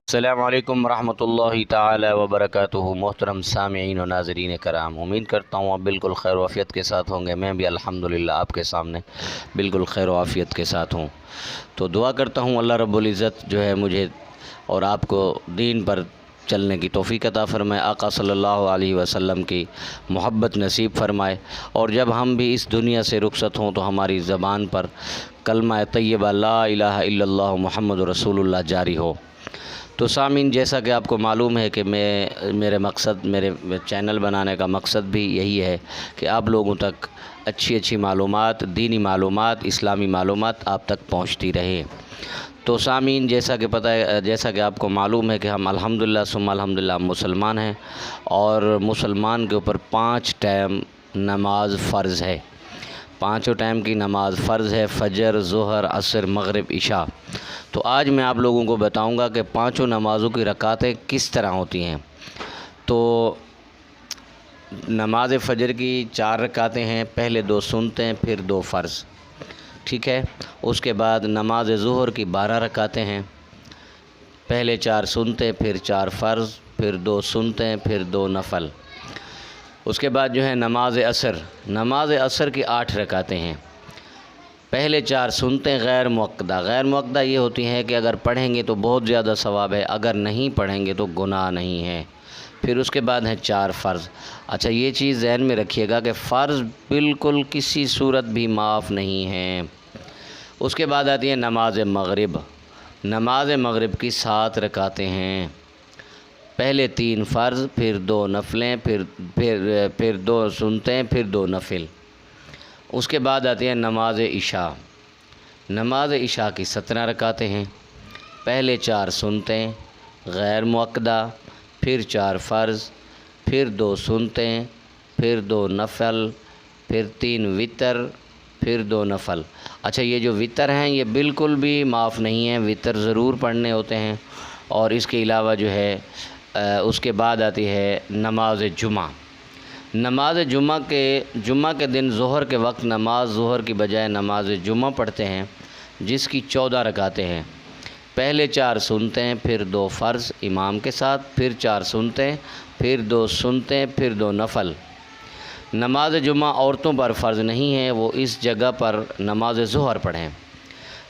السلام علیکم ورحمۃ اللہ تعالی وبرکاتہ۔ محترم سامعین و ناظرین کرام، امید کرتا ہوں آپ بالکل خیر و عافیت کے ساتھ ہوں گے۔ میں بھی الحمدللہ آپ کے سامنے بالکل خیر و عافیت کے ساتھ ہوں۔ تو دعا کرتا ہوں اللہ رب العزت جو ہے مجھے اور آپ کو دین پر چلنے کی توفیق عطا فرمائے، آقا صلی اللہ علیہ وسلم کی محبت نصیب فرمائے، اور جب ہم بھی اس دنیا سے رخصت ہوں تو ہماری زبان پر کلمہ طیبہ لا الہ الا اللہ محمد رسول اللہ جاری ہو۔ تو سامعین، جیسا کہ آپ کو معلوم ہے کہ میرے چینل بنانے کا مقصد بھی یہی ہے کہ آپ لوگوں تک اچھی معلومات، دینی معلومات، اسلامی معلومات آپ تک پہنچتی رہے۔ تو سامعین، جیسا کہ آپ کو معلوم ہے کہ ہم الحمدللہ ثم الحمدللہ مسلمان ہیں، اور مسلمان کے اوپر 5 ٹائم نماز فرض ہے۔ 5 ٹائم کی نماز فرض ہے: فجر، ظہر، عصر، مغرب، عشاء۔ تو آج میں آپ لوگوں کو بتاؤں گا کہ 5 نمازوں کی رکعتیں کس طرح ہوتی ہیں۔ تو نماز فجر کی 4 رکعتیں ہیں، پہلے 2 سنتیں پھر 2 فرض، ٹھیک ہے۔ اس کے بعد نماز ظہر کی 12 رکعتیں ہیں، پہلے 4 سنتیں پھر 4 فرض، پھر 2 سنتیں پھر 2 نفل۔ اس کے بعد جو ہے نماز عصر کی 8 رکعتیں ہیں، پہلے 4 سنتیں غیر مؤکدہ یہ ہوتی ہیں کہ اگر پڑھیں گے تو بہت زیادہ ثواب ہے، اگر نہیں پڑھیں گے تو گناہ نہیں ہے۔ پھر اس کے بعد ہیں 4 فرض۔ اچھا، یہ چیز ذہن میں رکھیے گا کہ فرض بالکل کسی صورت بھی معاف نہیں ہیں۔ اس کے بعد آتی ہے نماز مغرب کی 7 رکعتیں ہیں، پہلے 3 فرض، پھر 2 نفلیں، پھر 2 سنتیں، پھر 2 نفل۔ اس کے بعد آتی ہے نماز عشاء کی 17 رکعتیں ہیں، پہلے 4 سنتیں غیر مؤکدہ، پھر 4 فرض، پھر 2 سنتیں، پھر 2 نفل، پھر 3 وتر، پھر 2 نفل۔ اچھا، یہ جو وتر ہیں یہ بالکل بھی معاف نہیں ہیں، وتر ضرور پڑھنے ہوتے ہیں۔ اور اس کے علاوہ جو ہے اس کے بعد آتی ہے نماز جمعہ کے دن ظہر کے وقت نماز ظہر کی بجائے نماز جمعہ پڑھتے ہیں، جس کی 14 رکعتیں ہیں، پہلے 4 سنتیں، پھر 2 فرض امام کے ساتھ، پھر 4 سنتیں، پھر 2 سنتیں، پھر 2 نفل۔ نماز جمعہ عورتوں پر فرض نہیں ہے، وہ اس جگہ پر نماز ظہر پڑھیں۔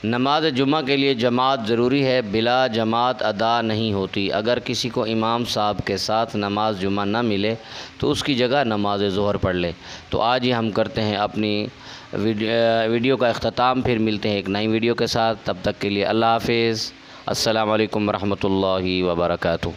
نماز جمعہ کے لیے جماعت ضروری ہے، بلا جماعت ادا نہیں ہوتی۔ اگر کسی کو امام صاحب کے ساتھ نماز جمعہ نہ ملے تو اس کی جگہ نماز ظہر پڑھ لے۔ تو آج ہی ہم کرتے ہیں اپنی ویڈیو کا اختتام، پھر ملتے ہیں ایک نئی ویڈیو کے ساتھ۔ تب تک کے لیے اللہ حافظ، السلام علیکم ورحمۃ اللہ وبرکاتہ۔